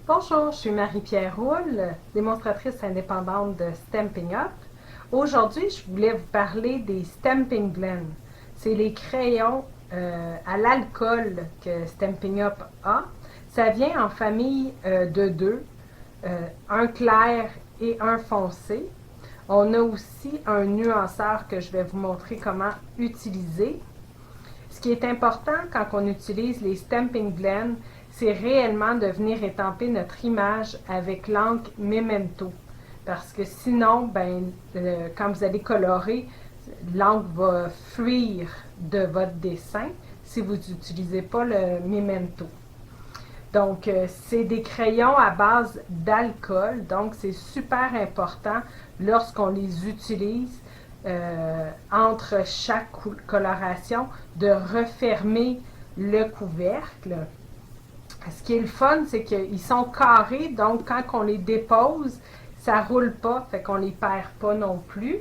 Bonjour, je suis Marie-Pierre Roule, démonstratrice indépendante de Stampin' Up. Aujourd'hui, je voulais vous parler des Stampin' Glen. C'est les crayons à l'alcool que Stampin' Up a. Ça vient en famille de deux, un clair et un foncé. On a aussi un nuanceur que je vais vous montrer comment utiliser. Ce qui est important quand on utilise les Stampin' Glen, c'est réellement de venir étamper notre image avec l'encre Memento. Parce que sinon, quand vous allez colorer, l'encre va fuir de votre dessin si vous n'utilisez pas le Memento. Donc, c'est des crayons à base d'alcool, donc c'est super important lorsqu'on les utilise entre chaque coloration de refermer le couvercle. Ce qui est le fun, c'est qu'ils sont carrés, donc quand on les dépose, ça ne roule pas, fait qu'on ne les perd pas non plus.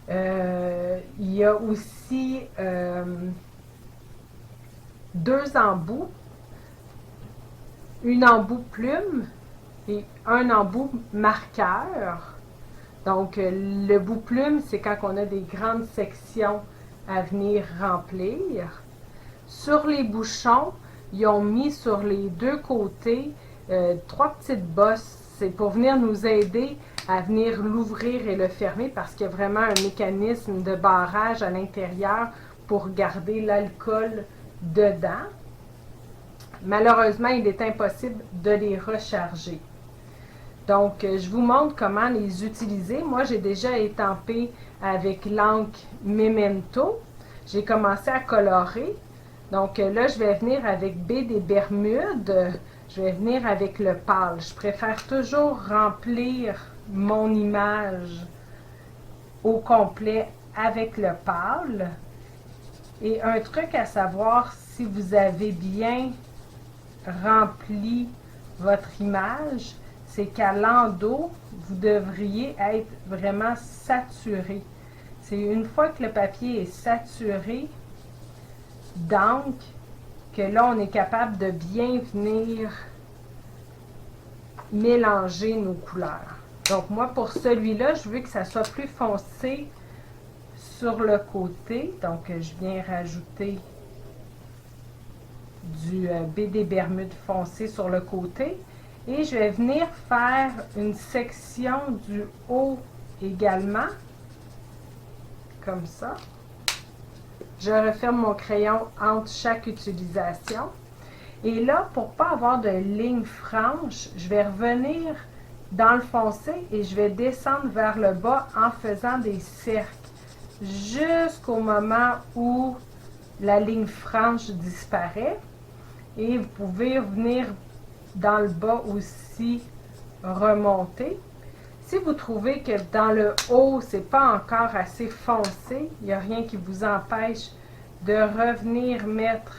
Il y a aussi deux embouts, une embout plume et un embout marqueur. Donc, le bout plume, c'est quand on a des grandes sections à venir remplir. Sur les bouchons, ils ont mis sur les deux côtés trois petites bosses. C'est pour venir nous aider à venir l'ouvrir et le fermer parce qu'il y a vraiment un mécanisme de barrage à l'intérieur pour garder l'alcool dedans. Malheureusement, il est impossible de les recharger. Donc, je vous montre comment les utiliser. Moi, j'ai déjà étampé avec l'encre Memento. J'ai commencé à colorer. Donc là, je vais venir avec B des Bermudes. Je vais venir avec le pâle. Je préfère toujours remplir mon image au complet avec le pâle. Et un truc à savoir, si vous avez bien rempli votre image, c'est qu'à l'endos, vous devriez être vraiment saturé. C'est une fois que le papier est saturé d'encre que là, on est capable de bien venir mélanger nos couleurs. Donc moi, pour celui-là, je veux que ça soit plus foncé sur le côté. Donc, je viens rajouter du BD Bermude foncé sur le côté. Et je vais venir faire une section du haut également, comme ça. Je referme mon crayon entre chaque utilisation. Et là, pour ne pas avoir de ligne franche, je vais revenir dans le foncé et je vais descendre vers le bas en faisant des cercles jusqu'au moment où la ligne franche disparaît. Et vous pouvez venir dans le bas aussi remonter. Si vous trouvez que dans le haut, ce n'est pas encore assez foncé, il n'y a rien qui vous empêche de revenir mettre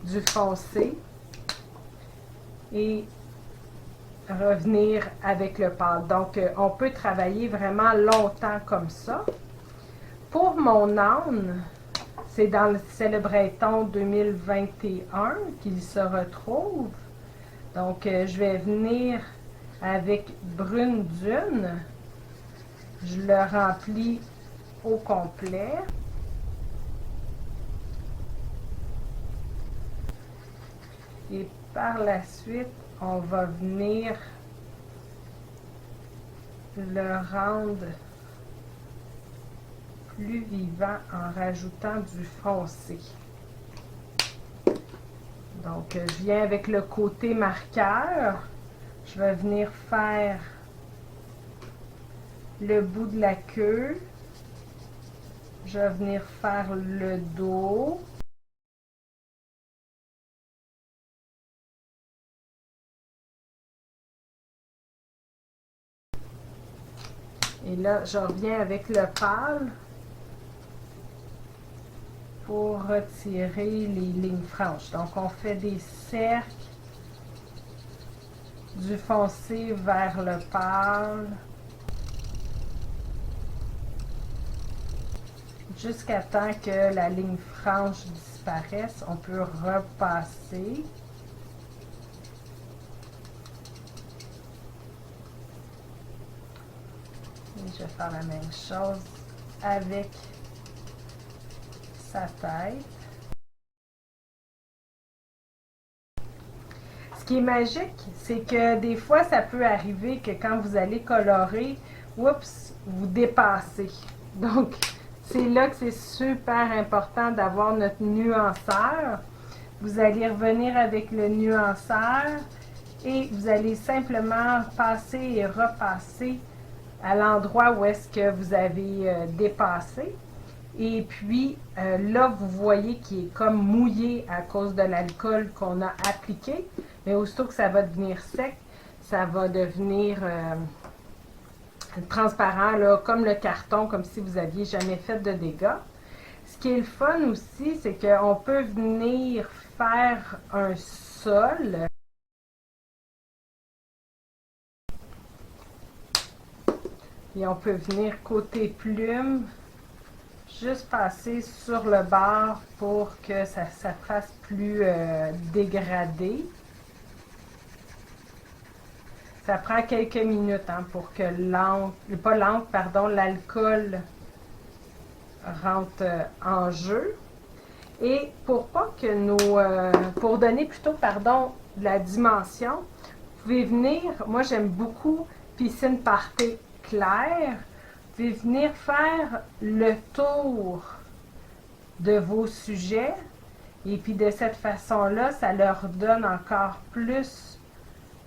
du foncé et revenir avec le pâle. Donc, on peut travailler vraiment longtemps comme ça. Pour mon âne, c'est dans le Célébreton 2021 qu'il se retrouve. Donc, je vais venir avec Brune Dune. Je le remplis au complet. Et par la suite, on va venir le rendre plus vivant en rajoutant du foncé. Donc, je viens avec le côté marqueur. Je vais venir faire le bout de la queue. Je vais venir faire le dos. Et là, je reviens avec le pâle pour retirer les lignes franches. Donc, on fait des cercles du foncé vers le pâle jusqu'à temps que la ligne franche disparaisse. On peut repasser. Et je vais faire la même chose avec sa tête. Ce qui est magique, c'est que des fois, ça peut arriver que quand vous allez colorer, oups, vous dépassez. Donc, c'est là que c'est super important d'avoir notre nuanceur. Vous allez revenir avec le nuanceur et vous allez simplement passer et repasser à l'endroit où est-ce que vous avez dépassé. Et puis là, vous voyez qu'il est comme mouillé à cause de l'alcool qu'on a appliqué. Mais aussitôt que ça va devenir sec, ça va devenir transparent, là, comme le carton, comme si vous n'aviez jamais fait de dégâts. Ce qui est le fun aussi, c'est qu'on peut venir faire un sol. Et on peut venir côté plume, juste passer sur le bord pour que ça fasse plus dégradé. Ça prend quelques minutes pour que l'alcool rentre en jeu. Et pour pas que pour donner plutôt, la dimension, vous pouvez venir, moi j'aime beaucoup piscine party claire, vous pouvez venir faire le tour de vos sujets et puis de cette façon-là, ça leur donne encore plus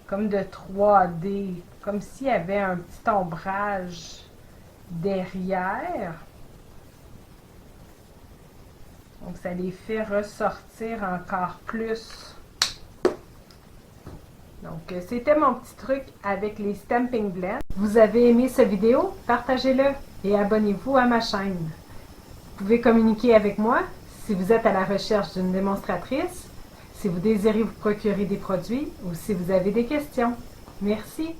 comme de 3D, comme s'il y avait un petit ombrage derrière. Donc, ça les fait ressortir encore plus. Donc, c'était mon petit truc avec les Stampin' Blends. Vous avez aimé cette vidéo? Partagez-le et abonnez-vous à ma chaîne. Vous pouvez communiquer avec moi si vous êtes à la recherche d'une démonstratrice, si vous désirez vous procurer des produits ou si vous avez des questions. Merci!